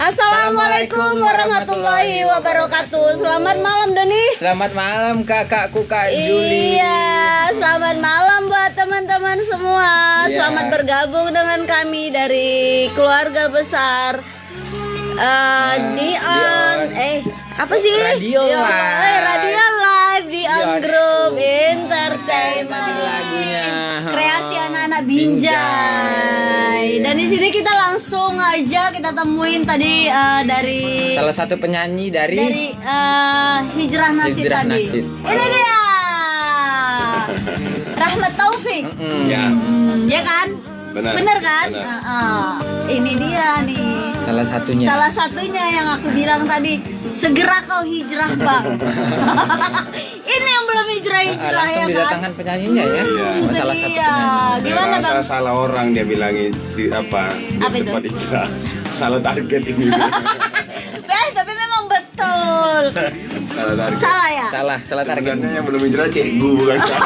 Assalamualaikum warahmatullahi wabarakatuh. Selamat malam Doni. Selamat malam kakakku Kak Juli. Iya, selamat malam buat teman-teman semua. Iya. Selamat bergabung dengan kami dari keluarga besar Dion. Apa sih? Radio Live. Radio Live Dion Group Entertainment. Lagunya. Kreasi anak-anak Binjai. Dan di sini kita langsung aja kita temuin tadi dari Salah satu penyanyi dari Hijrah Nasid Hijrah tadi. Nasid. Ini dia. Rahmat Taufik. Ya, Ya kan? benar. Bener kan? Benar. Ini dia nih. Salah satunya. Salah satunya yang aku bilang tadi, segera kau hijrah, Bang. Ini yang belum hijrah-hijrah Langsung ya kan? didatangkan penyanyinya ya. Iya. Oh, salah satu Iya. penyanyi. Gimana, Saya rasa Bang? salah orang dia bilangin Apa itu? cepat hijrah. Salah target ini. Tapi memang betul. Salah target. Salah ya? Salah target. Sebenarnya yang belum hijrah cikgu bukan saya.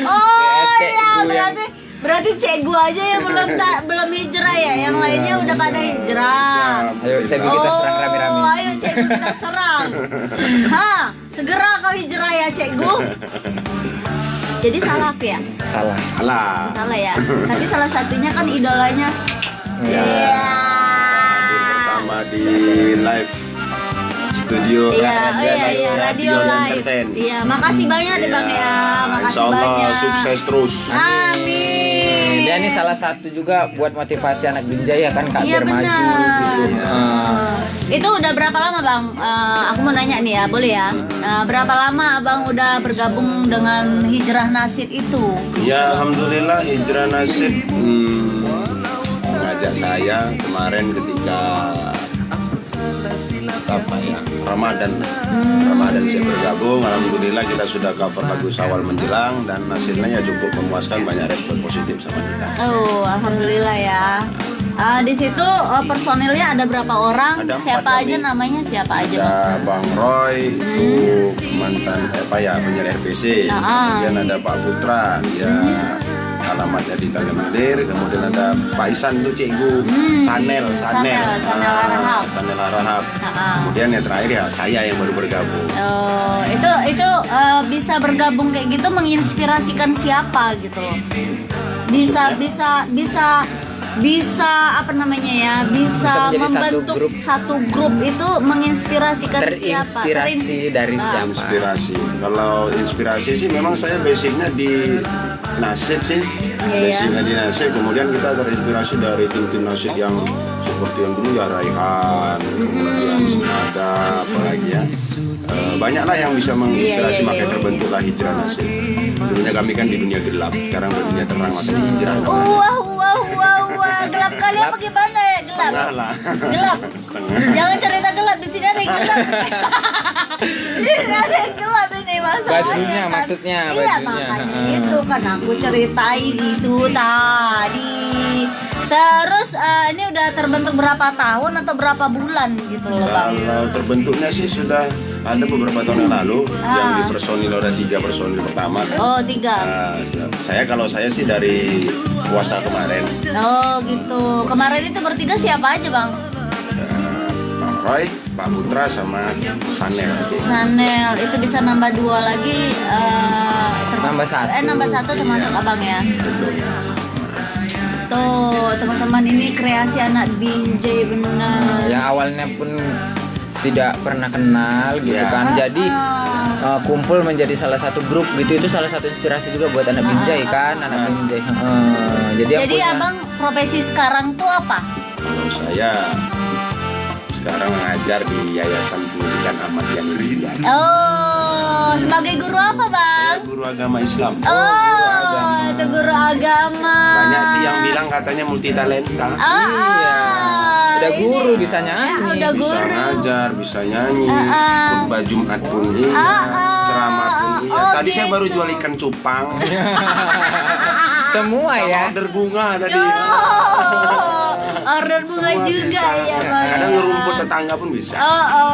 Oh Ya, iya, cikgu berarti cikgu aja yang belum hijrah ya, yang lainnya udah pada hijrah. Ayo cikgu kita serang rame-rame. Ayo cikgu kita serang. Segera kau hijrah ya cikgu. Jadi salah aku ya? Salah. Alah. Salah ya. Tapi salah satunya kan idolanya. Ya. Iya. Bersama di live studio Iya, radio live. Entertain. Iya, makasih banyak deh Bang ya. Makasih Insya Allah banyak. sukses terus. Amin. Dia ini salah satu juga buat motivasi anak Binjai ya kan Kak, Iya, biar maju benar. gitu. Itu udah berapa lama Bang? Aku mau nanya nih ya, boleh ya? Berapa lama Abang udah bergabung dengan Hijrah Nasid itu? Ya alhamdulillah Hijrah Nasid mengajak saya kemarin ketika Ramadan saya bergabung. Alhamdulillah kita sudah cover lagu Syawal menjelang dan hasilnya ya cukup memuaskan, banyak respon positif sama kita. Oh, alhamdulillah ya. Di situ personilnya ada berapa orang? Ada 4 Siapa aja kami. namanya? Siapa aja Bang? Ada Bang Roy itu mantan penyiar RPC. Kemudian ada Pak Putra, dia alamatnya di Tagamandir. Kemudian ada Pak Isan itu cikgu Sanel Arahab. Sanel Arahab. Kemudian yang terakhir ya saya yang baru bergabung. Oh, itu bisa bergabung kayak gitu menginspirasikan siapa gitu loh. Bisa apa namanya ya? Bisa menjadi membentuk satu grup itu menginspirasikan siapa? Terinspirasi dari siapa? Inspirasi. Kalau inspirasi sih memang saya basicnya di Nasid sih. Iya. Basicnya di Nasid. Kemudian kita terinspirasi dari tim-tim Nasid yang seperti yang dulu ya Raihan, kemudian Sinada, apalagi ya. Banyaklah yang bisa menginspirasi, Iya. makanya terbentuklah Hijrah Nasid. Dulunya kami kan di dunia gelap, sekarang di dunia terang, makanya hijrah namanya. Wah, gelap kali apa gimana ya? Gelap. Setengah lah. Gelap. Setengah. Jangan cerita gelap, di sini ada yang gelap. Ini ada yang gelap ini masalahnya. Bajunya, kan? maksudnya, Iya, bajunya. makanya itu kan aku ceritain itu tadi. Terus ini udah terbentuk berapa tahun atau berapa bulan gitu loh Bang? Kalau terbentuknya sih sudah ada beberapa tahun yang lalu, yang di personil ada 3 personil pertama kan. Oh, 3. Kalau saya sih dari puasa kemarin. Oh gitu. Kemarin itu bertiga siapa aja Bang? Pak Roy, Pak Putra sama Sanel. Sanel itu bisa nambah 2 lagi. Nambah 1. Nambah 1 termasuk Abang ya. Betul. Tuh teman-teman, ini kreasi anak Binjai benar. Yang awalnya pun tidak pernah kenal gitu Ya. kan. Jadi kumpul menjadi salah satu grup gitu, itu salah satu inspirasi juga buat anak Binjai kan, anak Binjai. Jadi yang Jadi punya Abang profesi sekarang tuh apa? Kalau saya sekarang mengajar di Yayasan Pendidikan Ahmad Yani Ridwan. Oh, sebagai guru apa Bang? Saya guru agama Islam. Oh, itu guru agama. Banyak sih yang bilang katanya multi talenta. Iya. Udah guru, ini. bisa nyanyi. Udah Bisa guru. ngajar, bisa nyanyi, khutbah Jumat pun iya, ceramah pun iya. Oh, Tadi saya gitu. baru jual ikan cupang, Semua sama ya. order bunga tadi. Order bunga Semua juga bisa. ya Bang. Kadang ngerumput tetangga pun bisa.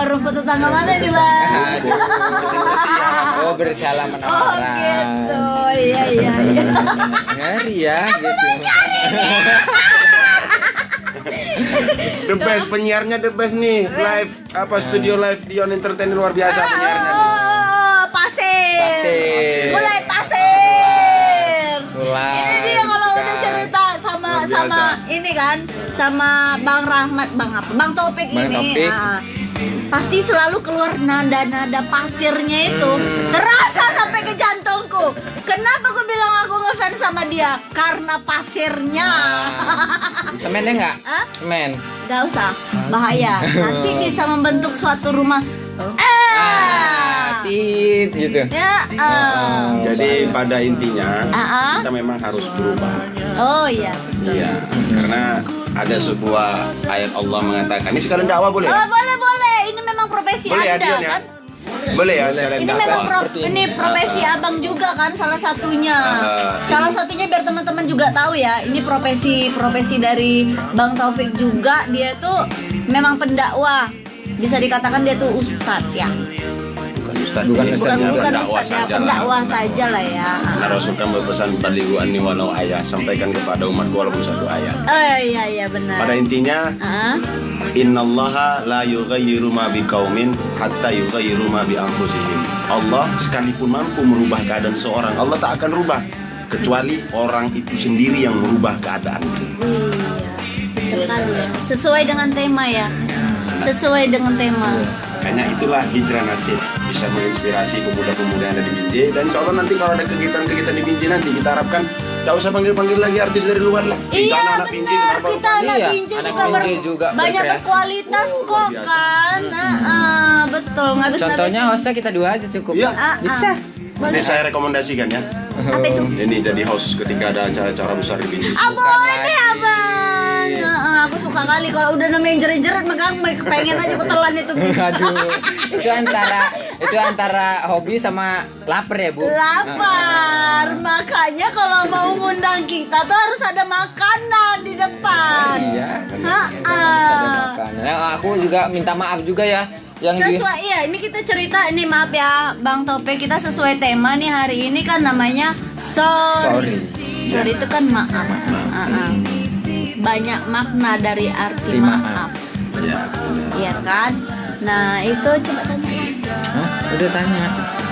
Rumput tetangga mana nih Bang? Bersih-bersih ya. Oh, bersalaman sama Oh orang. gitu, iya. Ngeri ya gitu. The best, penyiarnya the best nih. Live studio live Dion Entertain luar biasa penyiarnya. Pasir. Mulai pasir. Mulai. Ini dia kalau udah cerita sama ini kan, sama Bang Rahmat, Bang Taufik Bang ini. Taufik. Nah, pasti selalu keluar nada-nada pasirnya itu. Terasa sampai ke jantungku. Kenapa aku bilang aku ngefans sama dia? Karena pasirnya. Semennya nggak? Hah? Semen. Gak usah, bahaya. Nanti bisa membentuk suatu rumah. Tit gitu. Ya. Jadi pada intinya Ah. kita memang harus berubah. Oh iya. Iya, karena ada sebuah ayat Allah mengatakan, ini sekalian dakwah boleh? Oh, boleh. Ini memang profesi Boleh ya Anda Dion ya? kan? Boleh ya sekalian Ini dakwah. memang ini profesi abang juga kan salah satunya. Salah satunya biar teman-teman juga tahu ya. Ini profesi dari Bang Taufik juga. Dia tuh memang pendakwah. Bisa dikatakan dia tuh ustadz ya. Bukan ustadz, Bukan Bukan ustadz ya, pendakwah saja lah ya. Karena Rasul kan berpesan balighu anni walau ayat, sampaikan kepada umatku walaupun satu ayat. Oh iya benar. Pada intinya, innallaha la yughayyiru ma biqaumin hatta yughayyiru ma bi anfusihim. Allah sekalipun mampu merubah keadaan seorang, Allah tak akan rubah kecuali orang itu sendiri yang merubah keadaan. Iya, sekali ya. Sesuai dengan tema ya. Sesuai dengan tema. Makanya itulah Hijrah Nasib bisa menginspirasi pemuda-pemuda yang ada di Binjai. Dan insya Allah nanti kalau ada kegiatan-kegiatan di Binjai nanti kita harapkan tidak usah panggil-panggil lagi artis dari luar lah. Kita Iya anak-anak Binjai, benar, kenapa kita lupa? anak Iya, Binjai anak juga, Binjai juga banyak berkreasi. berkualitas Wow, kok luar biasa. kan. Betul, nggak bisa. Contohnya hostnya kita dua aja cukup. Iya, Bisa. nanti saya rekomendasikan ya. Apa itu? Ini jadi host ketika ada acara-acara besar di Binjai. Boleh lagi. abang. Aku suka kali kalau udah namanya jerit-jerit megang pengen aja ketelan itu. Aduh, itu antara hobi sama lapar ya Bu. Lapar. Makanya kalau mau ngundang kita tuh harus ada makanan di depan. Iya. Heeh. Bisa ada makanan. Nah, aku juga minta maaf juga ya yang di Sesuai iya, ini kita cerita ini maaf ya Bang Tope, kita sesuai tema nih hari ini kan namanya sorry. Sorry itu kan maaf. Banyak makna dari arti maaf. Ya. Iya kan? Nah, itu coba tanya. Hah? Udah tanya.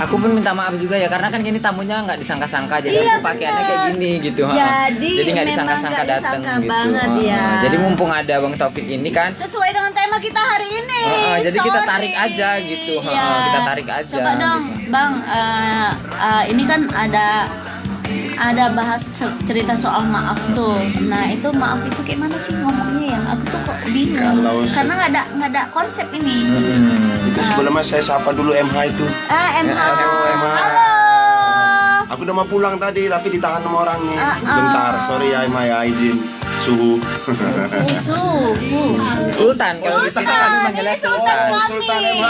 Aku pun minta maaf juga ya karena kan gini tamunya nggak disangka-sangka jadi Iya, aku pakaiannya bener. kayak gini gitu. Jadi nggak memang disangka-sangka nggak datang disangka gitu. banget ya. Jadi mumpung ada Bang Taufik ini kan. Sesuai dengan tema kita hari ini. Jadi kita Sorry. tarik aja gitu. Iya. Kita tarik aja. Coba dong, gitu. Bang. Ini kan ada bahas cerita soal maaf tuh. Nah itu maaf itu kayak mana sih ngomongnya ya? Aku tuh kok bingung. Karena nggak ada konsep ini. Itu sebelumnya saya sapa dulu MH itu. MH. MH. Halo. Aku udah mau pulang tadi tapi ditahan sama orangnya. Bentar, sorry ya MH ya izin suhu. Sultan kalau di sini kami manggilnya Sultan. Sultan. Sultan MH.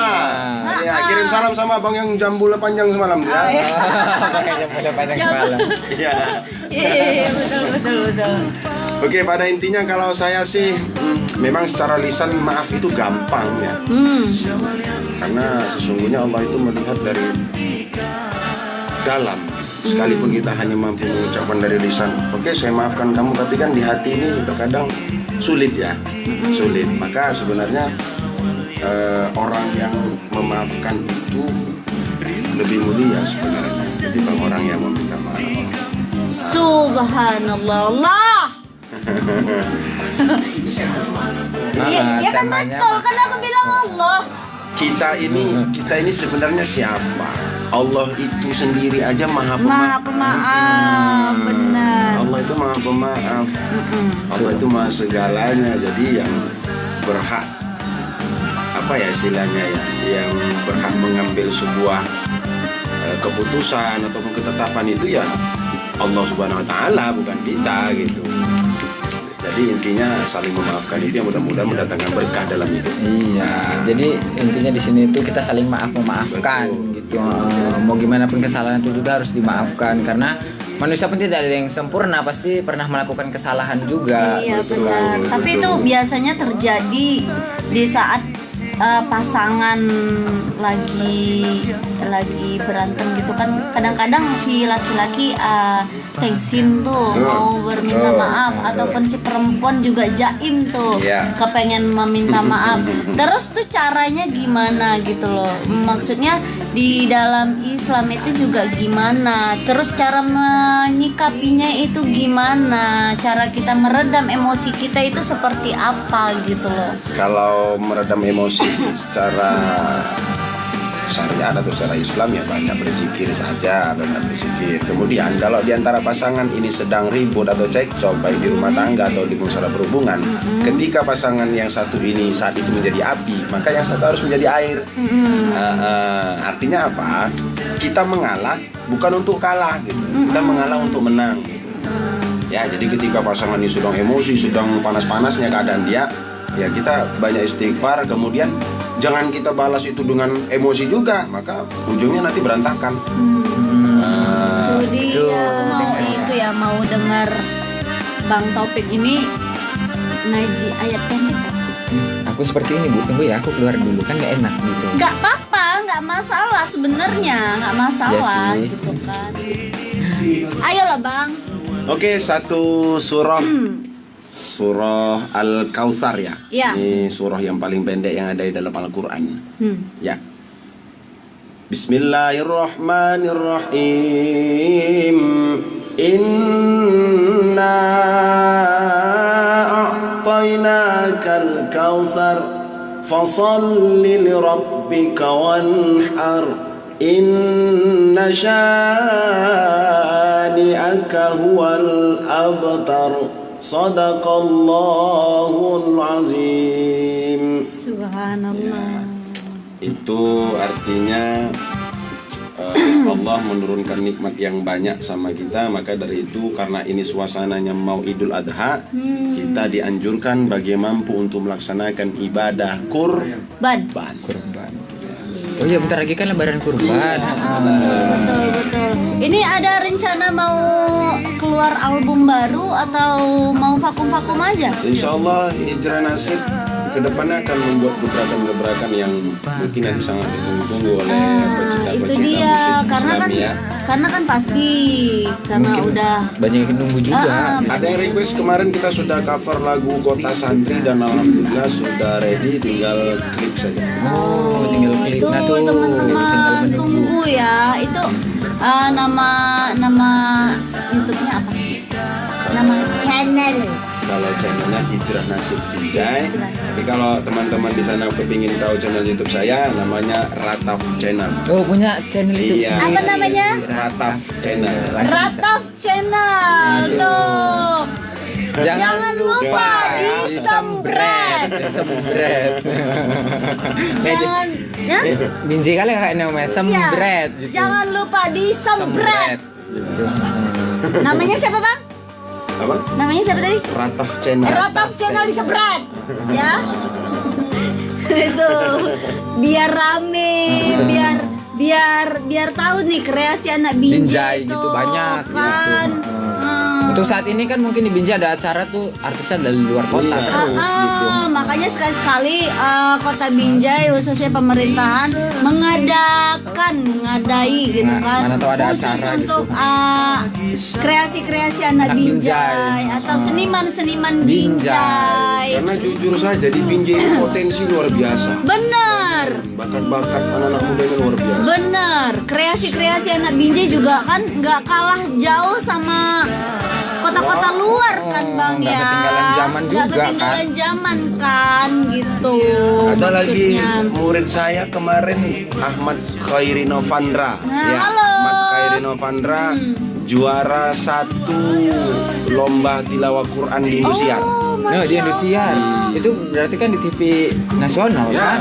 Ya, kirim salam sama abang yang jambulnya panjang semalam ya. Makanya udah panjang semalam. Iya. Iya betul. Oke, pada intinya kalau saya sih memang secara lisan maaf itu gampang ya. Karena sesungguhnya Allah itu melihat dari dalam. Sekalipun kita hanya mampu mengucapkan dari lisan, oke saya maafkan kamu, tapi kan di hati ini terkadang sulit ya, sulit. Maka sebenarnya orang yang memaafkan itu lebih mulia sebenarnya ketimbang orang yang meminta maaf. Subhanallah. Allah. Iya kan temanya betul kan aku bilang Allah. Kita ini sebenarnya siapa? Allah itu sendiri aja maha Maha pemaaf. pemaaf, benar. Allah itu maha pemaaf. Allah itu maha segalanya. Jadi yang berhak apa ya istilahnya ya, yang berhak mengambil sebuah keputusan ataupun ketetapan itu ya Allah Subhanahu Wa Taala, bukan kita gitu. Jadi intinya saling memaafkan itu yang mudah-mudahan mendatangkan berkah dalam hidup. Iya, jadi intinya di sini itu kita saling memaafkan gitu. Mau gimana pun kesalahan itu juga harus dimaafkan karena manusia pun tidak ada yang sempurna, pasti pernah melakukan kesalahan juga. Iya gitu. benar. Tapi itu biasanya terjadi di saat pasangan lagi berantem gitu kan, kadang-kadang si laki-laki tengsin tuh mau berminta maaf, ataupun si perempuan juga jaim tuh kepengen meminta maaf. Terus tuh caranya gimana gitu loh, maksudnya di dalam Islam itu juga gimana, terus cara menyikapinya itu gimana, cara kita meredam emosi kita itu seperti apa gitu loh. Kalau meredam emosi sih secara syariat atau secara Islam ya banyak berzikir saja, banyak berzikir. Kemudian kalau diantara pasangan ini sedang ribut atau cekcok baik di rumah tangga atau di masalah berhubungan, ketika pasangan yang satu ini saat itu menjadi api, maka yang satu harus menjadi air. Artinya apa? Kita mengalah bukan untuk kalah gitu. Kita mengalah untuk menang gitu. Ya, jadi ketika pasangan ini sedang emosi, sedang panas-panasnya keadaan dia, ya kita banyak istighfar, kemudian jangan kita balas itu dengan emosi juga, maka ujungnya nanti berantakan. Jadi itu ya mau dengar Bang Taufik ini ngaji ayat pendek. Aku seperti ini Bu, tunggu ya, aku keluar dulu kan gak enak gitu. Gak apa-apa, gak masalah sebenarnya, gak masalah Ya sih. gitu kan. Ayolah Bang. Oke, satu surah. Surah Al-Kautsar ya. Ini surah yang paling pendek yang ada di dalam Al-Quran. Ya. Bismillahirrahmanirrahim. Inna a'tainakal kautsar fasalli lirabbika wanhar. Inna syani'aka huwal abtar. Sadaqallahul azim. Subhanallah. Itu artinya Allah menurunkan nikmat yang banyak sama kita. Maka dari itu karena ini suasananya mau Idul Adha, kita dianjurkan bagi mampu untuk melaksanakan ibadah kurban. Oh iya, bentar lagi kan lebaran kurban. Betul. Ini ada rencana mau keluar album baru atau mau vakum-vakum aja? Insya Allah Hijrah Nasib kedepannya akan membuat gebrakan-gebrakan yang mungkin yang sangat ditunggu-tunggu oleh pecinta-pecinta Itu dia, musik karena Islam kan ya. karena kan pasti karena Mungkin udah banyak yang nunggu juga. Ada yang request kemarin kita sudah cover lagu Kota Santri dan alhamdulillah sudah ready, tinggal klip saja. Tinggal klip. itu Nah tuh, tinggal teman-teman menunggu. tunggu ya. Itu nama YouTube-nya apa? Nama channel. Kalau channelnya Hijrah Nasib Binjai. Tapi kalau teman-teman di sana kepingin tahu channel YouTube saya, namanya Rataf Channel. Oh, punya channel YouTube Iya. sendiri. Apa namanya? Rataf Channel. Rataf Channel tuh. Jangan lupa disembret. Jangan ya? Binjai kali kakak namanya sembret Iya. gitu. Jangan lupa disembret. Gitu. Namanya siapa Bang? Apa? Namanya siapa tadi? Rataf Channel. Rataf Channel disembret. Ya. Itu biar rame, biar tahu nih kreasi anak Binjai Binjai itu gitu, banyak kan. gitu. Untuk saat ini kan mungkin di Binjai ada acara tuh artisnya dari luar kota Iya. terus gitu. Makanya sekali-sekali Kota Binjai khususnya pemerintahan mengadai gitu Nah, kan. mana tahu ada khusus acara untuk kreasi-kreasi anak Anak Binjai. Binjai atau seniman-seniman Binjai. Binjai. Karena jujur saja di Binjai ini potensi luar biasa. Benar. Bakat-bakat anak-anak muda ini luar biasa. Benar, kreasi-kreasi anak Binjai juga kan nggak kalah jauh sama kota-kota luar kan Bang nggak ya. ketinggalan zaman Nggak juga, ketinggalan zaman kan gitu. Ada lagi maksudnya. murid saya kemarin Ahmad Khairi Novandra. Nah, halo. Ahmad Khairi Novandra juara 1 lomba tilawah Quran di Indosiar. Nah, di Indonesia itu berarti kan di TV nasional Ya. kan?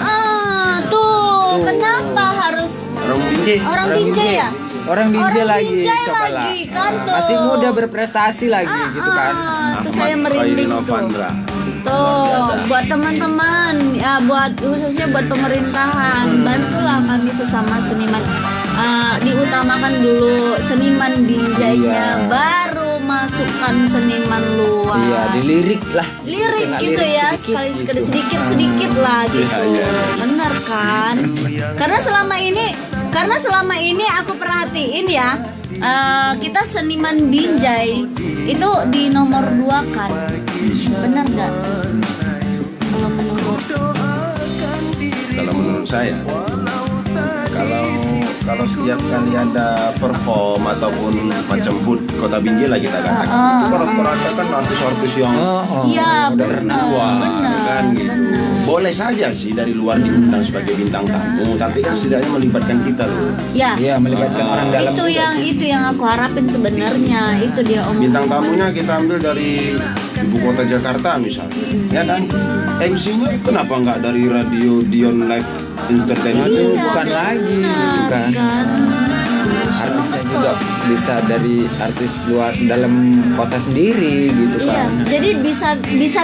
Tuh, kenapa harus Orang Binjai. orang Binjai ya? Orang Binjai Orang lagi, Binjai coba lah. lagi, kan tuh. Masih muda berprestasi lagi gitu kan. Tuh saya Ahmad Khairi merinding tuh. Novandra. Tuh, buat teman-teman ya, buat khususnya buat pemerintahan, bantulah kami sesama seniman. Diutamakan dulu seniman Binjainya, Iya. baru memasukkan seniman luar. Iya, dilirik lah. Lirik Kena gitu lirik ya, sedikit gitu. sedikit lah gitu. Iya. Bener kan? Karena selama ini aku perhatiin ya, kita seniman Binjai itu di nomor 2 kan. Bener gak sih? Kalau menurut saya, kalau setiap kali ada perform ataupun macam hood Kota Binjai lah kita katakan, itu rata-rata kan artis-artis yang iya udah benar, luar benar, kan gitu. benar. Boleh saja sih dari luar diundang sebagai bintang tamu, tapi kan setidaknya melibatkan kita loh. Ya, Iya, melibatkan orang dalam itu juga yang sih. itu yang aku harapin sebenarnya. Itu dia Bintang tamunya kita ambil dari ibu kota Jakarta misalnya, ya kan? MC-nya kenapa nggak dari radio Dion Live Entertainment? Aduh, Iya, bukan lagi gitu kan. Artisnya juga bisa dari artis luar dalam kota sendiri gitu Iya, kan. jadi bisa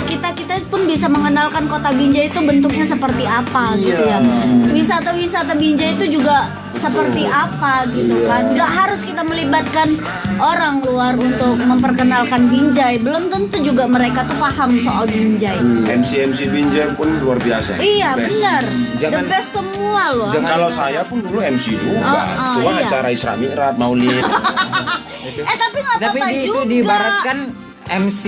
kita pun bisa mengenalkan Kota Binjai itu bentuknya seperti apa gitu ya. Wisata Binjai itu juga seperti apa gitu kan. Gak harus kita melibatkan orang luar untuk memperkenalkan Binjai. Belum tentu juga mereka tuh paham soal Binjai. MC Binjai pun luar biasa. Iya Best. benar, Jangan- the best semua loh. Kalau saya pun dulu MC juga, cuma iya. acara Isra Mi'raj, Maulid. Tapi nggak Tapi apa-apa itu juga. diibaratkan MC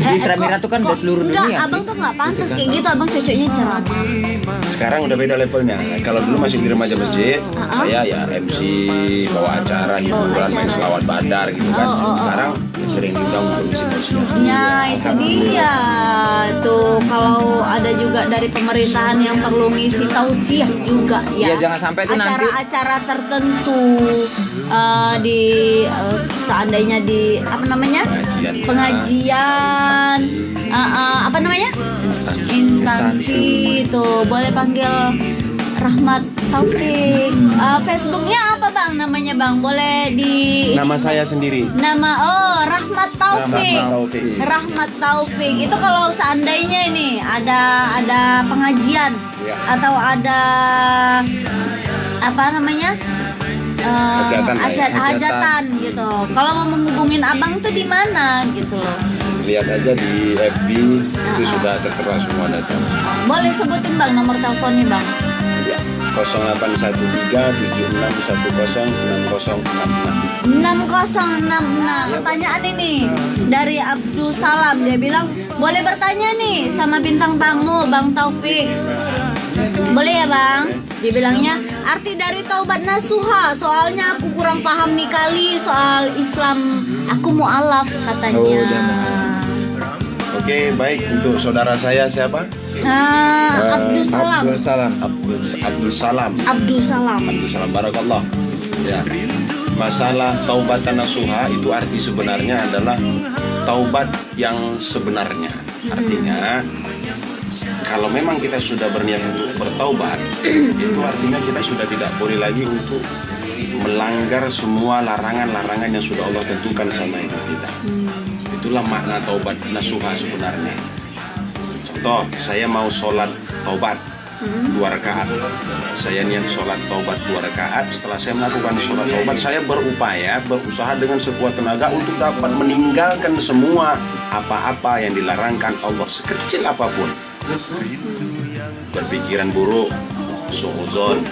di Isra Mi'raj itu kan udah seluruh Enggak, dunia abang sih. tuh nggak pantas kayak gitu. Abang cocoknya ceramah. Sekarang udah beda levelnya. Kalau dulu masih di remaja masjid, saya ya MC, bawa acara hiburan, main selawat badar gitu kan. Sekarang ya sering diundang untuk misi manusia. Ya itu dia tuh, kalau ada juga dari pemerintahan yang perlu ngisi tausiah juga ya. Iya, jangan sampai tuh nanti- acara-acara tertentu di seandainya di apa namanya pengajian apa namanya instansi itu boleh panggil Rahmat Taufik. Facebooknya apa bang namanya bang, boleh di Nama saya sendiri. Rahmat Taufik. Rahmat Taufik itu kalau seandainya ini ada pengajian atau ada apa namanya hajatan gitu. Kalau mau menghubungin abang tuh di mana gitu loh. Lihat aja di FB itu sudah tertera semua data. Boleh sebutin bang nomor teleponnya bang. Ya, 0813-7610-6066. 6066. Pertanyaan ini dari Abdul Salam, dia bilang boleh bertanya nih sama bintang tamu Bang Taufik. Boleh ya bang? Dia bilangnya arti dari taubat nasuha. Soalnya aku kurang paham nih kali soal Islam. Aku mualaf katanya. Oke, baik. Untuk saudara saya siapa? Abdul Salam. Abdul Salam. Abdul Salam. Barakallah. Ya. Masalah taubatan nasuha itu arti sebenarnya adalah taubat yang sebenarnya. Artinya kalau memang kita sudah berniat untuk bertaubat, itu artinya kita sudah tidak boleh lagi untuk melanggar semua larangan-larangan yang sudah Allah tentukan sama hidup kita. Itulah makna taubat nasuha sebenarnya. Contoh, saya mau sholat taubat 2 rakaat. Saya niat sholat taubat 2 rakaat. Setelah saya melakukan sholat taubat, saya berusaha dengan sekuat tenaga untuk dapat meninggalkan semua apa-apa yang dilarangkan Allah, sekecil apapun. Berpikiran buruk, suudzon,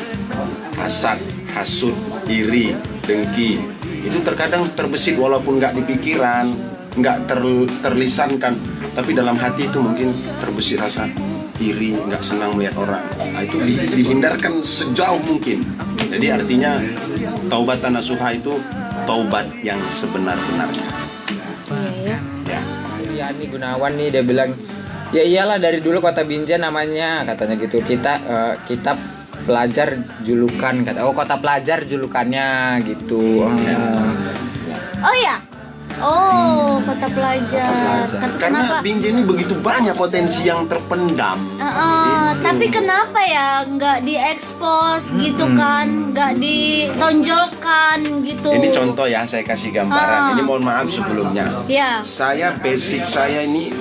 hasad, hasud, iri, dengki, itu terkadang terbesit walaupun nggak di pikiran, nggak terlisankan, tapi dalam hati itu mungkin terbesit rasa iri, nggak senang melihat orang. Nah, itu dihindarkan sejauh mungkin. Jadi artinya taubatan nasuha itu taubat yang sebenar-benarnya. Ya. Yani Gunawan nih dia bilang, ya iyalah dari dulu Kota Binjai namanya katanya gitu. Kita pelajar julukan kata. Oh, Kota Pelajar julukannya gitu. Oh ya. Oh, Kota Pelajar. Karena Binjai ini begitu banyak potensi yang terpendam. Tapi kenapa ya nggak diekspos gitu kan, nggak ditonjolkan gitu? Ini contoh ya, saya kasih gambaran. Ini mohon maaf sebelumnya. Ya. Saya basic saya ini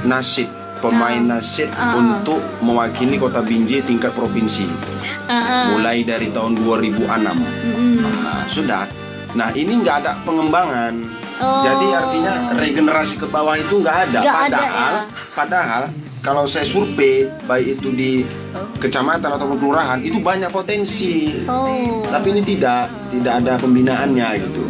nasyid, pemain nasyid untuk mewakili Kota Binjai tingkat provinsi. Mulai dari tahun 2006. Sudah. Nah ini nggak ada pengembangan. Oh. Jadi artinya regenerasi ke bawah itu nggak ada. Nggak ada, Padahal kalau saya survei baik itu di kecamatan ataupun kelurahan itu banyak potensi. Oh. Tapi ini tidak ada pembinaannya gitu.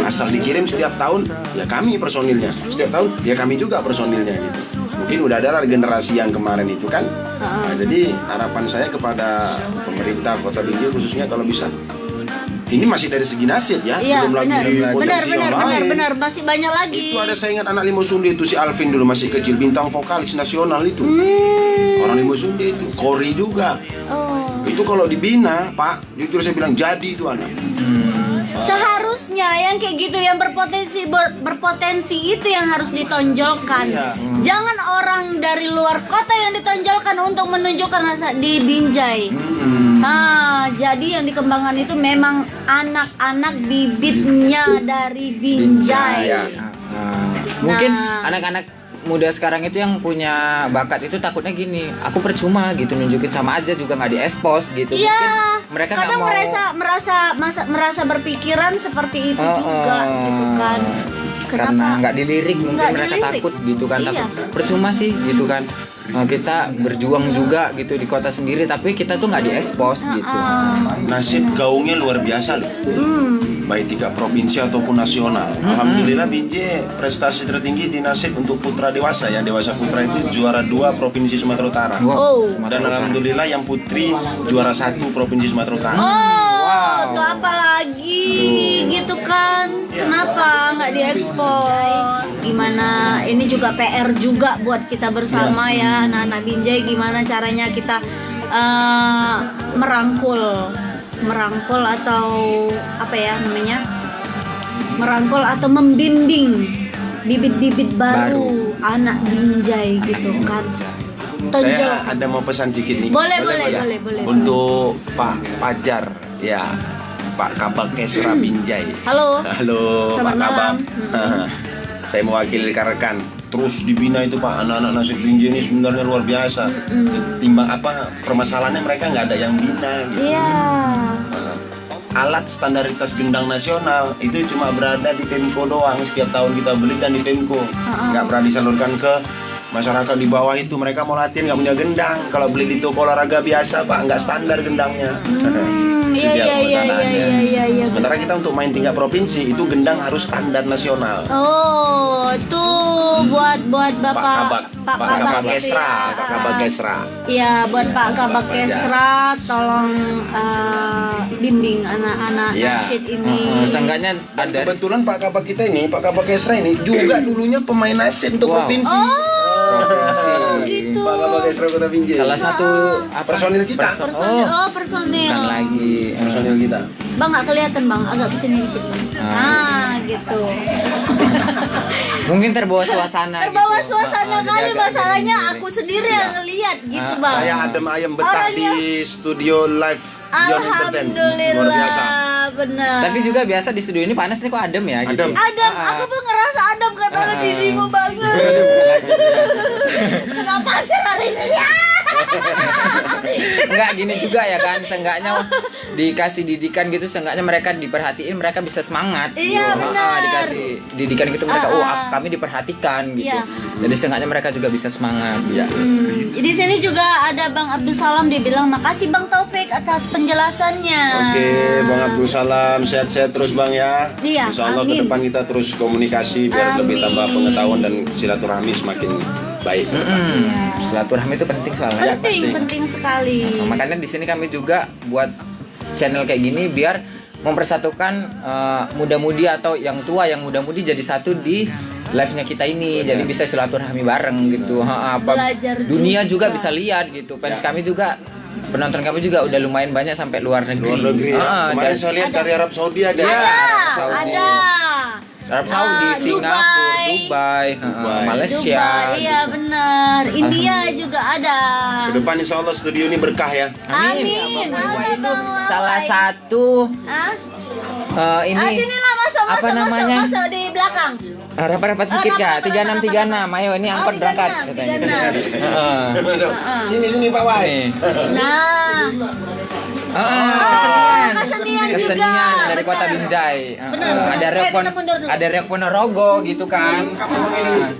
Asal dikirim setiap tahun, ya kami personilnya. Setiap tahun, ya kami juga personilnya gitu. Mungkin udah ada generasi yang kemarin itu kan. Nah, jadi harapan saya kepada pemerintah Kota Binjai khususnya kalau bisa. Ini masih dari segi nasib ya, Iya, belum benar. lagi potensi yang lain. Benar, masih banyak lagi. Itu ada saya ingat anak Limo Sunde itu si Alvin dulu masih kecil, bintang vokalis nasional itu. Orang Limo Sunde itu, Kori juga. Oh. Itu kalau dibina, Pak, jujur saya bilang jadi itu anak. Seharusnya yang kayak gitu yang berpotensi itu yang harus ditonjolkan. Iya. Jangan orang dari luar kota yang ditonjolkan untuk menunjukkan rasa di Binjai. Nah, jadi yang dikembangkan itu memang anak-anak bibitnya dari Binjai. Ya. Mungkin Nah. anak-anak muda sekarang itu yang punya bakat itu takutnya gini, aku percuma gitu nunjukin sama aja juga nggak diekspos gitu. Iya. Mungkin mereka nggak Kadang mau merasa berpikiran seperti itu juga gitu kan. karena nggak dilirik mungkin Nggak mereka dilirik. takut gitu kan, Iya. takut percuma sih gitu kan. Kita berjuang juga gitu di kota sendiri tapi kita tuh nggak diekspos gitu. Nasib gaungnya luar biasa loh. Baik 3 provinsi ataupun nasional. Alhamdulillah Binjai prestasi tertinggi di nasib untuk putra dewasa ya. Dewasa putra itu juara 2 provinsi Sumatera Utara. Oh. Dan alhamdulillah yang putri juara 1 provinsi Sumatera Utara. Oh, tuh apa lagi gitu kan? Kenapa nggak diekspos? Gimana? Ini juga PR juga buat kita bersama ya, anak-anak Binjai. Gimana caranya kita merangkul atau apa ya namanya? Merangkul atau membimbing bibit-bibit baru anak Binjai gitu kan? Saya ada mau pesan sedikit nih. Boleh. Untuk Pak Pajar ya. Pak Kabak Kesra Binjai. Halo. Halo Selamat Pak Kabak. malam. Saya mewakili rekan-rekan. Terus dibina itu Pak, anak-anak nasib Binjai ini sebenarnya luar biasa. Timbang apa permasalahannya mereka nggak ada yang bina gitu. Iya. Alat standaritas gendang nasional itu cuma berada di Pemko doang. Setiap tahun kita belikan di Pemko. Nggak pernah disalurkan ke masyarakat di bawah itu. Mereka mau latihan nggak punya gendang. Kalau beli di toko olahraga biasa Pak, nggak standar gendangnya. Itu dia permasalahannya. Sementara kita untuk main tingkat provinsi itu gendang harus standar nasional. Oh, itu buat Bapak Pak Kabak gitu ya. Kesra, Pak Kabak Kesra. Iya, buat Pak Kabak Kesra, tolong bimbing anak-anak Iya. nasyid ini. Seenggaknya Dan ada kebetulan Pak Kabak kita ini, Pak Kabak Kesra ini juga dulunya pemain nasyid untuk provinsi. Oh, gitu. Pak Kabak Kesra Kota Binjai. salah satu apa? Personil kita. Personil, personil. Bukan lagi Personil kita. Bang nggak kelihatan bang, agak kesini dikit bang. Gitu. mungkin terbawa suasana Terbawa gitu. suasana Jadi kali, agak masalahnya jadi- aku sendiri yang ngeliat gitu bang. Saya adem ayam betah Orangnya- di studio live Beyond Entertain. Luar biasa. Alhamdulillah, benar. Tapi juga biasa di studio ini panas nih kok adem ya gitu. Adem. Adam, aku pun ngerasa Adam karena ada dirimu banget. Kenapa sih hari ini? Enggak gini juga ya kan, seenggaknya dikasih didikan gitu, seenggaknya mereka diperhatiin, mereka bisa semangat. Iya, gitu. benar. Dikasih didikan gitu mereka, kami diperhatikan gitu. Iya. Jadi seenggaknya mereka juga bisa semangat. Ya. Di sini juga ada Bang Abdul Salam, dia bilang makasih Bang Taufik atas penjelasannya. Oke, Bang Abdul Salam, sehat-sehat terus Bang ya. Iya, Insya Allah ke amin. depan kita terus komunikasi biar lebih Amin. tambah pengetahuan dan silaturahmi semakin baik. Silaturahmi itu penting soalnya. Penting sekali. Nah, makanya di sini kami juga buat channel kayak gini biar mempersatukan muda-mudi atau yang tua yang muda-mudi jadi satu di live-nya kita ini. Jadi bisa silaturahmi bareng gitu. Belajar dunia juga juga. bisa lihat gitu. Fans kami juga, penonton kami juga udah lumayan banyak sampai luar negeri. Luar negeri. Ya. Kemarin saya lihat dari Arab Saudi ada. Saudi. Ada. Arab Saudi, Singapura, Dubai, Malaysia. Dubai, iya benar. India juga ada. Ke depan Insya Allah studio ini berkah ya. Amin. Amin. Salah satu ini sinilah apa namanya? masuk di belakang. Rapat-rapat sedikit ya, 3636. Ayo ini angkot berangkat 36, katanya. 36. Sini Pak Wai. Nih. Nah, Kesenian juga. Kesenian dari Benar. Kota Binjai. Benar. Ada reok kita mundur dulu. ada reok Ponorogo gitu kan.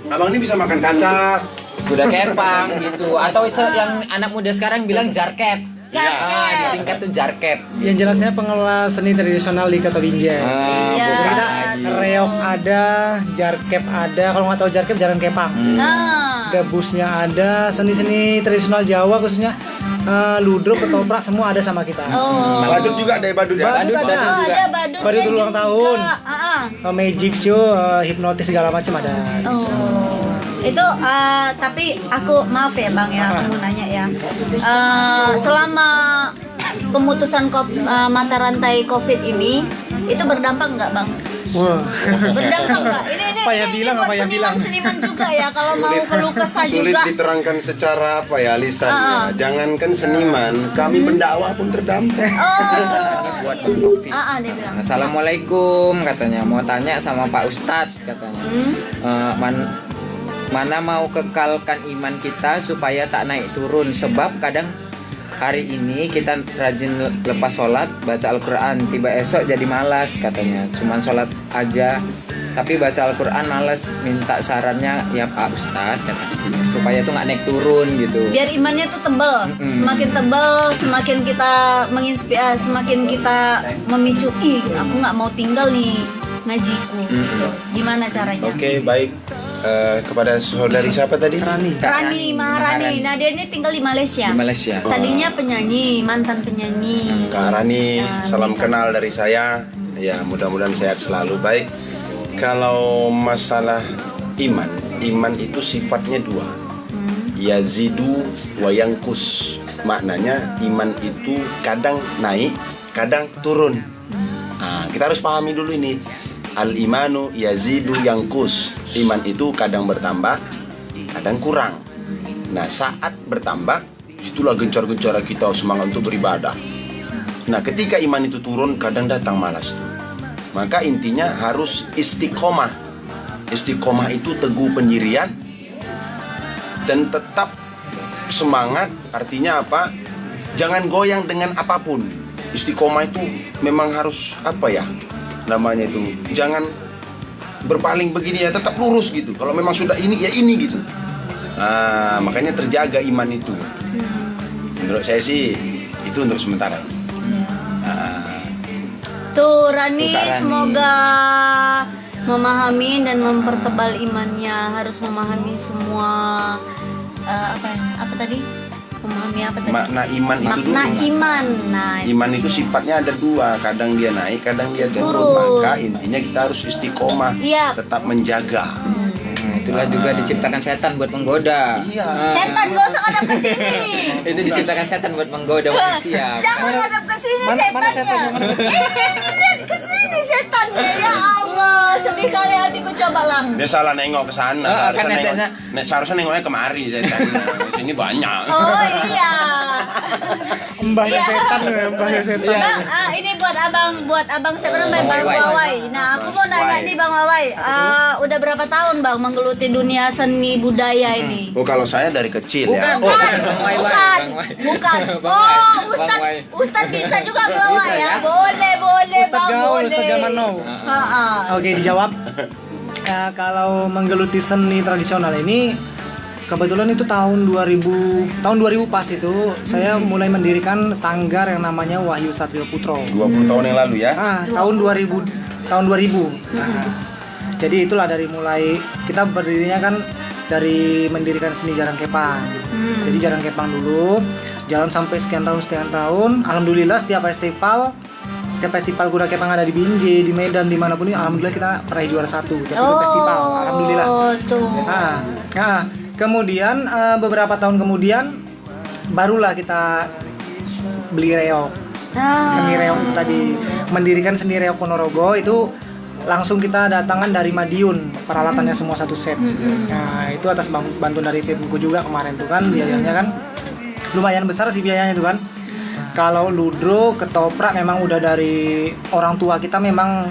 Abang ini bisa makan kaca. Kuda kepang gitu atau yang anak muda sekarang bilang jarkep. Disingkat tuh jarkep. Yang jelasnya pengelola seni tradisional di Kota Binjai. Iya. Kita reok ada, jarkep ada. Kalau nggak tahu jarkep, jaran kepang. Nah. Gabusnya ada, seni-seni tradisional Jawa khususnya ludruk, ketoprak semua ada sama kita. Oh. Badut juga ada badut ya. Badut ada. Oh, ada badutnya Badut ulang juga. tahun. Ah. Magic show, hipnotis segala macam ada. Oh, itu tapi aku maaf ya bang ya, aku mau nanya ya. Selama pemutusan mata rantai COVID ini, itu berdampak nggak bang? Wah. Berdampak nggak? Ini Apa ya bilang, buat apa ya bilang? seniman juga ya, kalau mau keluh kesah Sulit juga. diterangkan secara apa ya lisannya. Jangankan seniman, kami pendakwah pun terdampak. Oh, Buat Bang Taufik. dia bilang. Assalamualaikum katanya, mau tanya sama Pak Ustadz katanya. Mana mau kekalkan iman kita supaya tak naik turun, sebab kadang hari ini kita rajin lepas sholat, baca Al-Quran, tiba esok jadi malas katanya, cuman sholat aja tapi baca Al-Quran malas, minta sarannya ya Pak Ustadz katanya, supaya tuh nggak naik turun gitu. Biar imannya tuh tebel, semakin tebel, semakin kita menginspirasi, semakin kita memicu. Ih, aku nggak mau tinggal nih ngajiku. Gitu. Gimana caranya? Oke, baik. Kepada saudari siapa tadi? Rani Maharani. Nah dia ini tinggal di Malaysia. Di Malaysia. Tadinya penyanyi, mantan penyanyi. Kak Rani, salam kenal dari saya. Ya, mudah-mudahan sehat selalu. Baik. Kalau masalah iman itu sifatnya dua. Yazidu wa yankus. Maknanya iman itu kadang naik, kadang turun. Nah, kita harus pahami dulu ini. Al-imanu yazidu yankus. Iman itu kadang bertambah, kadang kurang. Nah, saat bertambah, situlah gencar-gencar kita semangat untuk beribadah. Nah, ketika iman itu turun, kadang datang malas tuh. Maka intinya harus istiqomah. Istiqomah itu teguh pendirian dan tetap semangat. Artinya apa? Jangan goyang dengan apapun. Istiqomah itu memang harus apa ya? Namanya itu jangan berpaling begini ya, tetap lurus gitu. Kalau memang sudah ini ya ini gitu. Nah, makanya terjaga iman itu. Menurut saya sih itu untuk sementara. Tuh Rani, Tuh, Kak Rani. semoga memahami dan mempertebal imannya. Harus memahami semua apa tadi? Memahami apa tadi? Makna iman itu dulu. Makna iman. Nah, Iman itu sifatnya ada dua, kadang dia naik, kadang dia turun. Turun. Maka intinya kita harus istiqomah, Iya. tetap menjaga. Itulah juga diciptakan setan buat menggoda. Iya. setan gak usah ngadap ke sini. Itu diciptakan setan buat menggoda manusia. Jangan ngadap ke sini Mana setannya. setannya? Ini ke sini setannya. Ya Allah, sedih kali hatiku, coba lang. Dia salah nengok ke sana, kan seharusnya nengoknya kemari setannya. Sini banyak. Oh iya. Mbahnya Iya. setan, mbahnya setan. Iya. Bang, ini buat abang siapa namanya Bang Wawai. Wawai. Nah, aku mau nanya nih Bang Wawai, udah berapa tahun Bang menggeluti dunia seni budaya ini? Oh, kalau saya dari kecil ya. Bukan. Bukan, bukan. Oh, Ustad bisa juga ngelawak ya? Boleh Ustadz Bang, gaul, boleh. Ustadz zaman now. Oke, dijawab. Kalau menggeluti seni tradisional ini kebetulan itu tahun 2000 pas itu saya mulai mendirikan sanggar yang namanya Wahyu Satrio Putro. 20 tahun yang lalu ya. Tahun 2000. Nah, jadi itulah dari mulai kita berdirinya kan dari mendirikan seni Jarang Kepang. Jadi Jarang Kepang dulu, jalan sampai sekian tahun. Alhamdulillah setiap festival kuda kepang ada di Binjai, di Medan, dimanapun ini, alhamdulillah kita peraih juara 1 jadi itu festival. Alhamdulillah. Tuh. Kemudian beberapa tahun kemudian barulah kita beli reok. Seni reok itu tadi, mendirikan seni reok Ponorogo itu langsung kita datangan dari Madiun, peralatannya semua satu set. Nah, itu atas bantuan dari timku juga kemarin tuh kan, biayanya kan lumayan besar sih biayanya itu kan. Kalau ludruk, ketoprak memang udah dari orang tua kita memang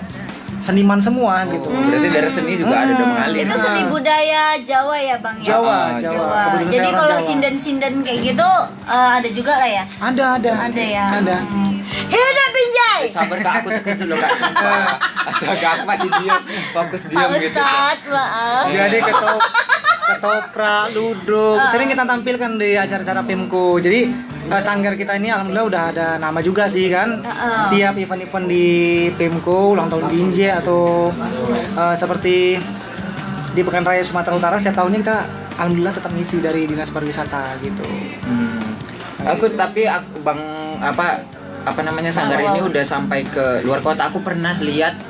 seniman semua gitu. Berarti dari seni juga ada udah mengalir. Itu seni budaya Jawa ya bang ya? Jawa. Jawa. Kebetulan Jadi saya orang kalau Jawa. sinden-sinden kayak gitu ada juga lah ya? Ada Ya. Ada. Hidup Binjai! Sabar kak, aku terkejut loh kak, sumpah. Astaga, aku masih diam, fokus Pak diam gitu. Ustadz, maaf. Jadi ketoprak, ludruk, sering kita tampilkan di acara-acara Pemko. Jadi sanggar kita ini alhamdulillah udah ada nama juga sih kan. Tiap event-event di Pemko, ulang tahun Binjai atau seperti di Pekan Raya Sumatera Utara setiap tahunnya kita alhamdulillah tetap ngisi dari Dinas Pariwisata gitu. Tapi bang apa namanya sanggar ini udah sampai ke luar kota. Aku pernah lihat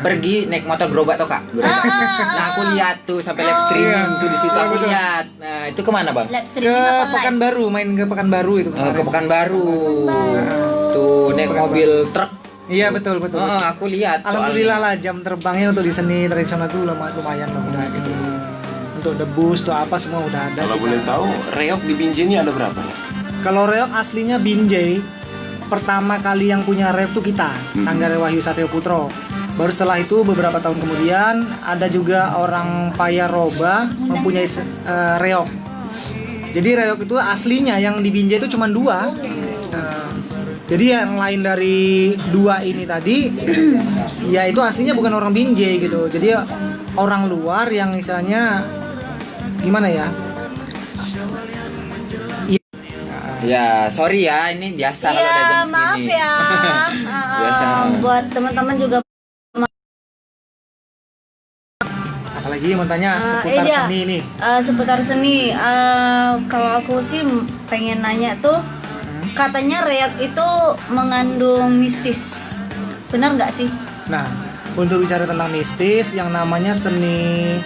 pergi naik motor gerobak tuh kak. Nah aku lihat tuh sampai live streaming tuh di situ aku lihat. Nah itu kemana bang? Live Ke streaming apa live? Pekanbaru, main ke Pekanbaru itu. Ke Pekanbaru. Tuh naik mobil truk. Iya betul. Aku lihat. Alhamdulillah lah jam terbangnya untuk di seni tradisional itu lumayan lah udah gitu. Untuk debus tuh apa semua udah ada. Kalau boleh tahu, reok di Binjai ini ada berapa ya? Kalau reok aslinya Binjai, pertama kali yang punya reok tuh kita, Sanggar Wahyu Satrio Putro. Baru setelah itu beberapa tahun kemudian ada juga orang Payaroba mempunyai reok. Jadi reok itu aslinya yang di Binjai itu cuma 2. Jadi yang lain dari 2 ini tadi, ya itu aslinya bukan orang Binjai gitu. Jadi orang luar yang istilahnya gimana ya? Ya sorry ya ini biasa kalau udah jam segini. Maaf ya. Biasa. Buat teman-teman juga. Apalagi mau tanya seputar iya. seni ini. Seputar seni. Kalau aku sih pengen nanya tuh, katanya reok itu mengandung mistis. Benar nggak sih? Nah, untuk bicara tentang mistis, yang namanya seni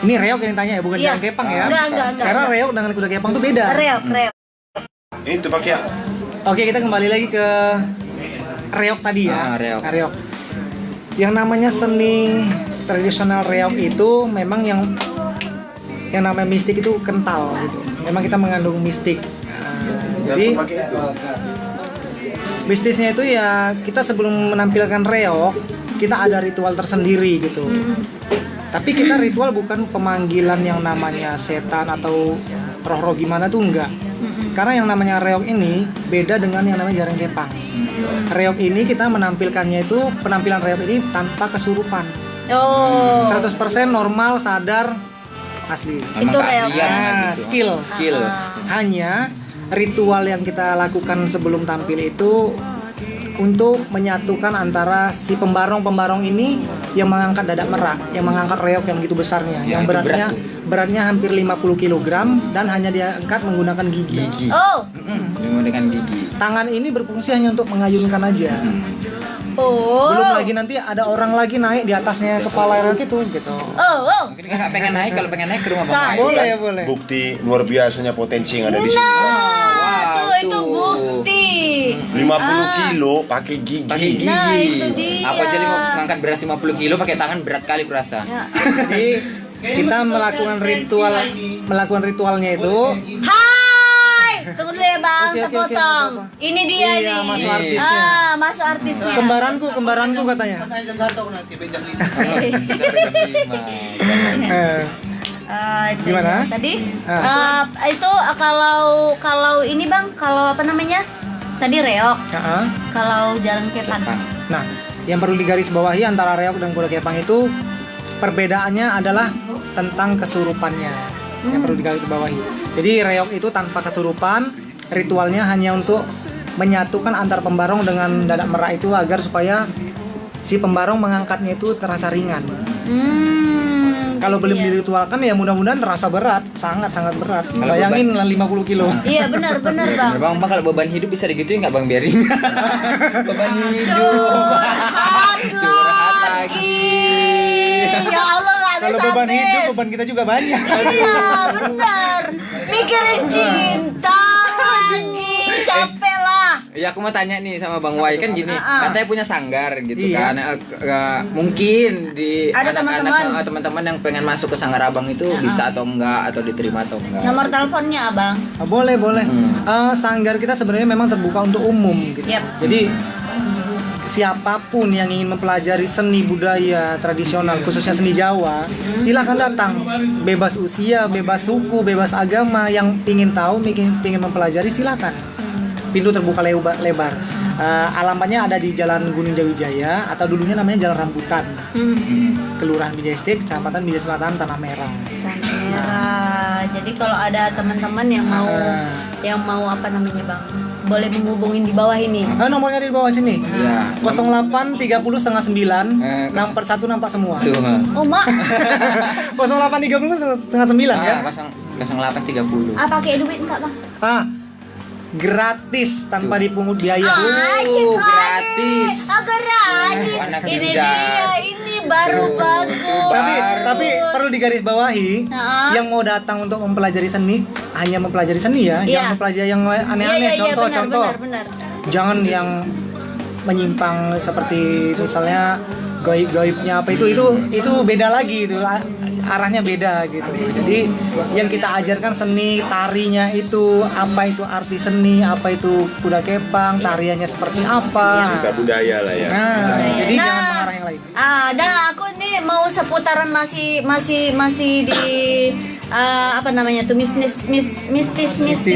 ini reok yang ditanya ya, bukan Iya. jalan kepang ya? Enggak. Karena reok dengan kuda kepang itu beda. Reok. Itu pakai Oke, kita kembali lagi ke reok tadi ya. Reok. Nah, reok. Yang namanya seni tradisional reok itu memang yang namanya mistik itu kental gitu. Memang kita mengandung mistik. Jadi pakai itu. bisnisnya itu ya kita sebelum menampilkan reok kita ada ritual tersendiri gitu. Tapi kita ritual bukan pemanggilan yang namanya setan atau roh-roh gimana tuh enggak. Karena yang namanya reok ini beda dengan yang namanya jarang kepang. Reok ini kita menampilkannya itu penampilan reok ini tanpa kesurupan. 100% normal, sadar, asli. Itu reok. Nah, gitu. skill. Hanya ritual yang kita lakukan sebelum tampil itu untuk menyatukan antara si pembarong ini yang mengangkat dadak merak, yang mengangkat reok yang gitu besarnya, Ya, yang itu beratnya hampir 50 kg dan hanya diangkat menggunakan gigi. Dengan gigi. Tangan ini berfungsi hanya untuk mengayunkan aja. Belum lagi nanti ada orang lagi naik di atasnya kepala reok itu gitu. Mungkin kakak pengen naik, kalau pengen naik ke rumah bang. Boleh. Bukti luar biasanya potensi yang ada di sini. Itu bukti. 50 kilo pakai gigi. Pakai gigi. Nah, itu dia. Apa jadi mau ngangkat beras 50 kilo pakai tangan berat kali kurasa. Jadi kita melakukan ritualnya itu. Hai, tunggu dulu ya bang, Oke, terpotong. apa-apa. Ini dia Iya, nih. masuk artisnya. Masuk artisnya. Kembaranku katanya. Itu Gimana? tadi? Itu kalau ini bang, kalau apa namanya? Tadi reok. Kalau jalan kepang. Nah, yang perlu digarisbawahi antara reok dan kuda kepang itu perbedaannya adalah tentang kesurupannya. Yang perlu digarisbawahi. Jadi reok itu tanpa kesurupan, ritualnya hanya untuk menyatukan antar pembarong dengan dadak merak itu agar supaya si pembarong mengangkatnya itu terasa ringan. Kalau belum diritualkan ya mudah-mudahan terasa berat, sangat berat. Bayangin 50 kilo. Iya benar bang. Bang kalau beban hidup bisa digituin nggak bang biarin? Beban hidup. Curhat lagi. Ya Allah nggak Kalau habis. beban hidup, beban kita juga banyak. Iya benar. Mikirin cinta lagi, capek lah. Ya aku mau tanya nih sama Bang Wai kan gini, katanya punya sanggar gitu Iya. kan. Mungkin di Ada anak-anak teman-teman yang pengen masuk ke sanggar Abang itu bisa atau enggak atau diterima atau enggak. Nomor teleponnya abang. Boleh. Sanggar kita sebenarnya memang terbuka untuk umum gitu. Yap. Jadi siapapun yang ingin mempelajari seni budaya tradisional khususnya seni Jawa, silakan datang. Bebas usia, bebas suku, bebas agama, yang ingin tahu, ingin mempelajari silakan. Pintu terbuka lebar. Alamatnya ada di Jalan Gunung Jawijaya atau dulunya namanya Jalan Rambutan. Kelurahan Bijaya Estate, Kecamatan Bijaya Selatan, Tanah Merah. Jadi kalau ada teman-teman yang mau apa namanya Bang, boleh menghubungin di bawah ini. Nomornya di bawah sini. Iya. 08 30 setengah 9 641 nampak semua. Tuh. Oh mak. 08 30 setengah 9 ya. 0830. Pakai duit enggak Bang? Gratis tanpa dipungut biaya. Gratis. Gratis. Anak Ini bijak. dia, ini baru bagus. Tapi perlu digarisbawahi, yang mau datang untuk mempelajari seni hanya mempelajari seni ya, Iya. jangan mempelajari yang aneh-aneh. Contoh. Benar. Jangan yang menyimpang seperti misalnya gaib-gaibnya apa itu beda lagi, itu arahnya beda gitu. Jadi yang kita ajarkan seni tarinya itu apa, itu arti seni, apa itu kuda kepang, tariannya seperti apa. Cinta budaya lah ya. Jadi jangan mengarah yang lain. Aku nih mau seputaran masih di apa namanya tuh mistis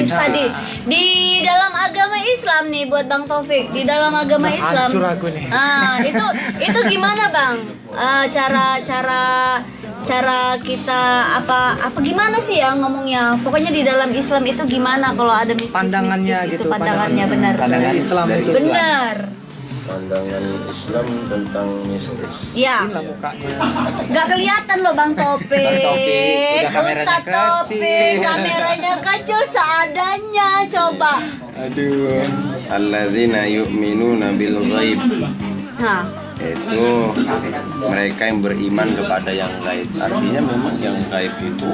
tadi di dalam agama Islam nih buat Bang Taufik, di dalam agama Islam. Hancur aku nih. Itu gimana Bang? Cara kita apa gimana sih ya ngomongnya? Pokoknya di dalam Islam itu gimana kalau ada mistis Pandangannya itu, gitu, pandangannya benar. Pandangan Islam dari itu. Benar. Pandangan Islam tentang mistis. Ya. Inilah mukanya. Gak kelihatan loh Bang Topik. Bang Topik, udah kameranya Ustaz Topik, kecil. kameranya kecil seadanya. Coba. Aduh. Alladzina yu'minuna bil ghaib. Nah, Itu mereka yang beriman kepada yang gaib. Artinya memang yang gaib itu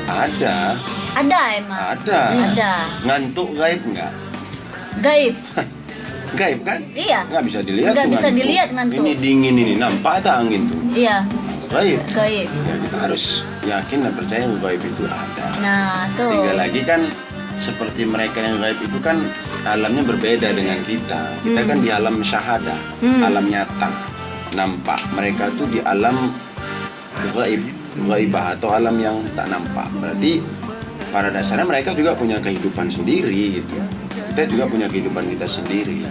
ada. ada emang. Ada. Ada. Ngantuk gaib enggak? Gaib. Gaib kan? Iya. Nggak bisa dilihat. Nggak tuh bisa dilihat ngantuk. Ini dingin ini, nampak ada angin tuh. Iya. Gaib. Gaib. Ya, kita harus yakin dan percaya bahwa gaib itu ada. Nah, tuh. Tiga lagi kan seperti mereka yang gaib itu kan alamnya berbeda dengan kita. Kita kan di alam syahada, alam nyata, nampak. Mereka tuh di alam gaibah atau alam yang tak nampak. Berarti pada dasarnya mereka juga punya kehidupan sendiri gitu. Kita juga punya kehidupan kita sendiri.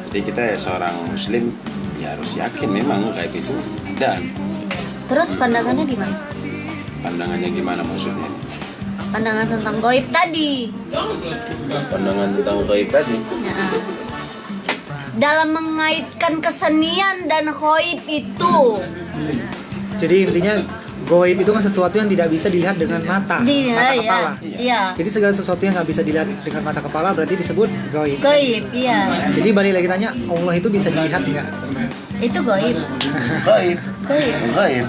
Jadi kita ya seorang muslim ya harus yakin memang gaib itu ada. Terus pandangannya gimana? Pandangannya gimana maksudnya? Pandangan tentang gaib tadi. Pandangan tentang gaib tadi. Nah, dalam mengaitkan kesenian dan gaib itu. Jadi intinya goib itu kan sesuatu yang tidak bisa dilihat dengan mata kepala. Iya. Jadi segala sesuatu yang nggak bisa dilihat dengan mata kepala berarti disebut goib. Gaib, iya. Jadi balik lagi tanya, Allah itu bisa dilihat nggak? Itu gaib. Gaib. Gaib. Gaib.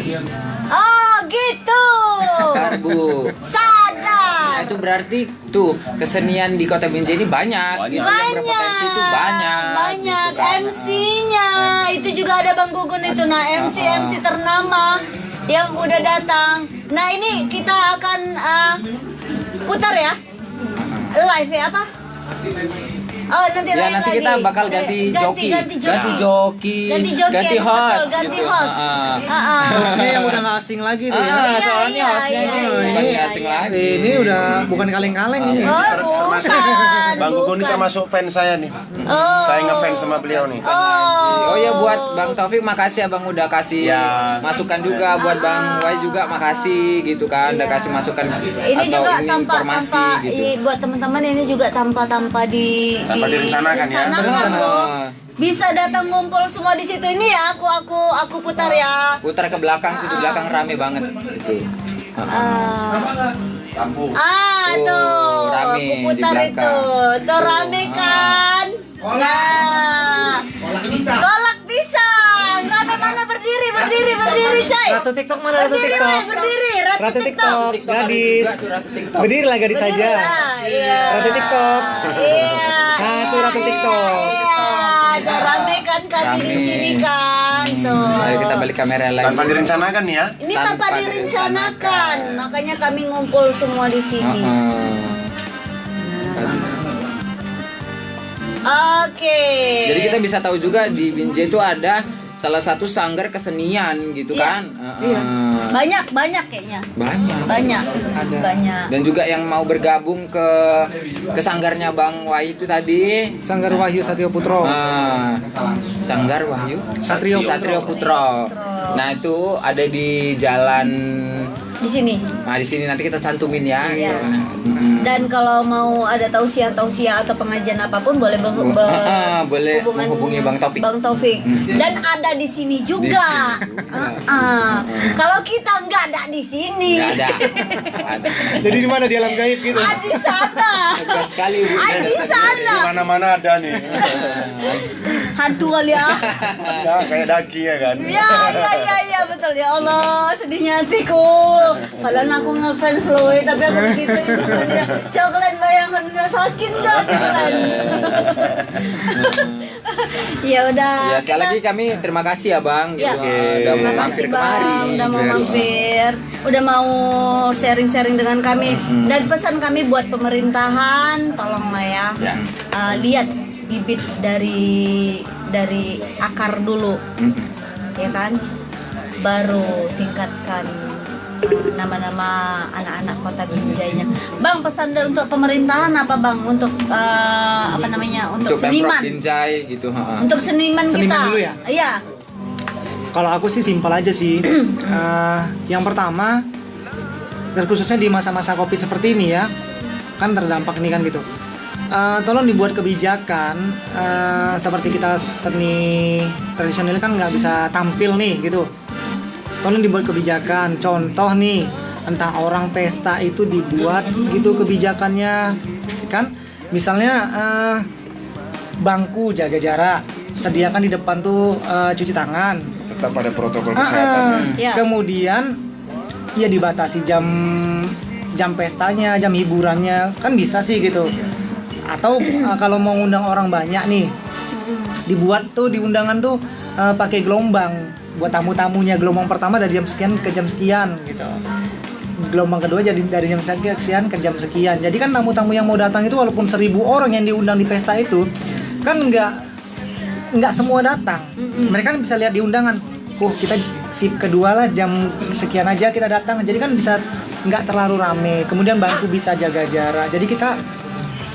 Ya. Oh, gitu. Karbu. Sadar. Nah, itu berarti tuh kesenian di Kota Binjai ini banyak. Yang berpotensi itu banyak. Banyak gitu kan. MC-nya. Itu juga ada Bang Gugun itu. Nah, MC ternama yang udah datang. Nah, ini kita akan putar ya. Live ya apa? Oh, nanti Ya lain nanti lagi. kita bakal ganti joki, Ganti ganti host, ganti gitu. host. Ini yang udah nggak asing lagi tuh ya. Soalnya iya, hostnya iya, ini iya. bukan asing lagi. Ini udah bukan kaleng-kaleng ini. Oh, Termasuk bukan. Bang Gugun ini bukan. termasuk fans saya nih. Oh. Saya ngefans sama beliau nih. Oh ya buat Bang Taufik makasih ya Bang udah kasih Ya. masukan juga, buat Bang Wai juga makasih gitu kan, udah kasih masukan Ini atau juga ini tanpa informasi gitu. buat teman-teman ini juga tanpa Tanpa direncanakan ya. direncanakan loh. Nah, Bisa datang ngumpul semua di situ ini ya. Aku putar ya. putar ke belakang tuh, di belakang rame banget gitu. Tuh, rame aku putar di itu. belakang. Tuh rame kan? Nah, kolak pisang. Rame mana berdiri, Cai. Ratu TikTok mana Ratu Berdiri, TikTok? Wei, berdiri. Ratu TikTok, gadis. Juga tuh Ratu TikTok. Berdiri lah gadis Berdiri saja. lah, iya. Ratu TikTok. Iya. Nah, itu Ratu TikTok. Iya, udah rame kan kami di Rame. sini kan. Tuh. Ayo kita balik kamera lagi. Tanpa direncanakan ya. Ini tanpa Tanpa direncanakan, direncanakan. makanya kami ngumpul semua di sini. Oke. Jadi kita bisa tahu juga di Binjai itu ada salah satu sanggar kesenian gitu Iya. kan. Iya. Banyak kayaknya. Banyak. Ada. Banyak. Dan juga yang mau bergabung ke sanggarnya Bang Wahyu itu tadi. Sanggar Wahyu Satrio Putro. Sanggar Wahyu Satrio Putro. Nah, itu ada di jalan Di sini. di sini nanti kita cantumin ya. Iya. Mm-mm. Dan kalau mau ada tausiah atau pengajian apapun boleh boleh menghubungi Bang Taufik. Bang Taufik. Dan ada di sini juga. Kalau kita nggak ada di sini. Nggak ada. Ada. Jadi di mana di alam gaib gitu? Di sana. Tegas sekali, Bu. Di sana. Di mana-mana ada nih. Hantu kali ya. Ya, kayak daging ya kan. Ya betul ya Allah, sedihnya hatiku. Padahal aku ngefans loh, tapi aku begitu itu dia. Coba kalian bayangkan nggak sakit dah kalian. Ya udah. Ya, sekali lagi kami terima kasih ya Bang. Ya. Gitu, udah mau Terima mampir kasih kemari. Bang, udah mau Yes. mampir, udah mau sharing-sharing dengan kami. Dan pesan kami buat pemerintahan, tolonglah ya, Ya. lihat bibit dari akar dulu, ya kan, baru tingkatkan nama-nama anak-anak kota Binjainya. Bang, pesan untuk pemerintahan apa Bang? Untuk apa namanya? Untuk Untuk Pemprov seniman. Binjai gitu. Untuk seniman Seniman kita. dulu ya? Iya. Kalau aku sih simpel aja sih. Yang pertama, dan khususnya di masa-masa Covid seperti ini ya, kan terdampak ini kan gitu. Tolong dibuat kebijakan seperti kita seni tradisional kan nggak bisa tampil nih gitu. Tolong dibuat kebijakan. Contoh nih, entah orang pesta itu dibuat gitu kebijakannya, kan? Misalnya bangku jaga jarak, sediakan di depan tuh cuci tangan. Tetap ada protokol kesehatan. Ya. Kemudian ya dibatasi jam pestanya, jam hiburannya, kan bisa sih gitu. Atau kalau mau undang orang banyak nih, dibuat tuh di undangan tuh pakai gelombang buat tamu-tamunya. Gelombang pertama dari jam sekian ke jam sekian gitu. Gelombang kedua jadi dari jam sekian ke jam sekian. Jadi kan tamu-tamu yang mau datang itu walaupun 1.000 orang yang diundang di pesta itu kan nggak semua datang. Mereka kan bisa lihat di undangan. Kita sip kedua lah jam sekian aja kita datang. Jadi kan bisa nggak terlalu rame. Kemudian bangku bisa jaga jarak. Jadi kita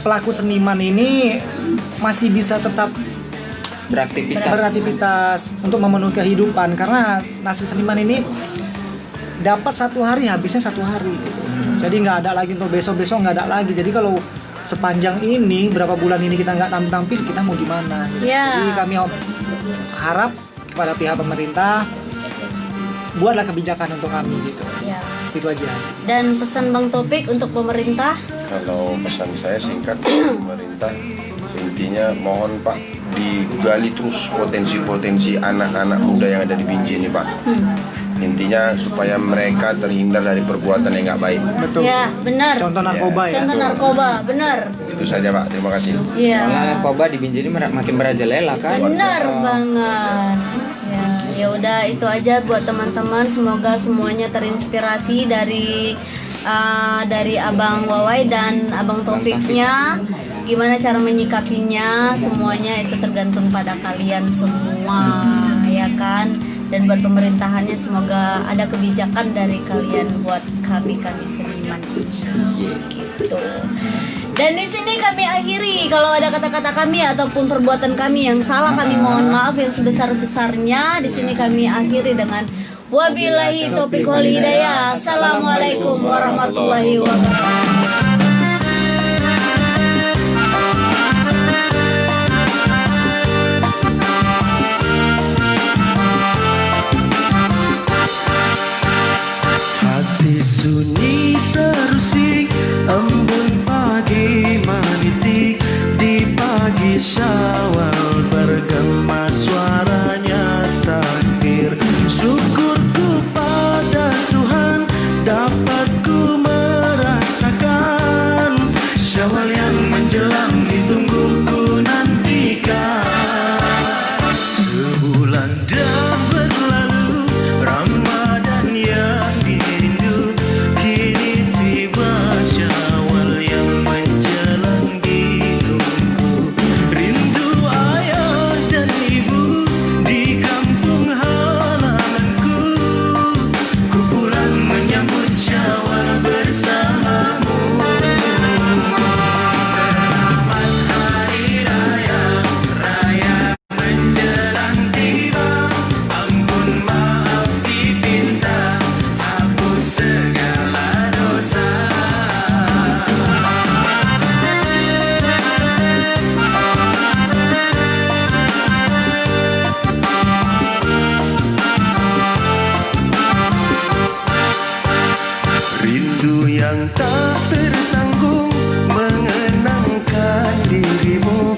pelaku seniman ini masih bisa tetap beraktivitas untuk memenuhi kehidupan, karena nasib seniman ini dapat satu hari habisnya satu hari. Jadi nggak ada lagi untuk besok nggak ada lagi. Jadi kalau sepanjang ini berapa bulan ini kita nggak tampil kita mau di mana? Ya. Jadi kami harap kepada pihak pemerintah buatlah kebijakan untuk kami gitu. Ya. Itu aja sih. Dan pesan Bang Taufik untuk pemerintah. Kalau pesan saya singkat, pemerintah intinya mohon Pak digali terus potensi-potensi anak-anak muda yang ada di Binjai ini Pak. Intinya supaya mereka terhindar dari perbuatan yang nggak baik. Betul. Ya, benar. Contoh narkoba ya. Contoh narkoba, benar. Itu saja Pak, terima kasih. Iya. Karena narkoba di Binjai ini makin merajalela kan. Benar banget. Ya udah itu aja buat teman-teman. Semoga semuanya terinspirasi dari Abang Wawai dan Abang Taufiknya. Gimana cara menyikapinya, semuanya itu tergantung pada kalian semua, ya kan? Dan buat pemerintahannya semoga ada kebijakan dari kalian buat kami seniman gitu. Dan di sini kami akhiri. Kalau ada kata-kata kami ataupun perbuatan kami yang salah, kami mohon maaf yang sebesar-besarnya. Di sini kami akhiri dengan wabillahi taufiq wal hidayah. Assalamualaikum warahmatullahi wabarakatuh. Hati sunyi terusik, embun pagi menitik di pagi Syawal, bergema suaranya takbir. Syukurku pada Tuhan dapat ku merasakan Syawal yang menjelang ditunggu ku nantikan. Sebulan dah berlalu, Ramadan yang dirindu, kini tiba Syawal yang menjelang ditunggu. Rindu Rindu yang tak tertanggung mengenangkan dirimu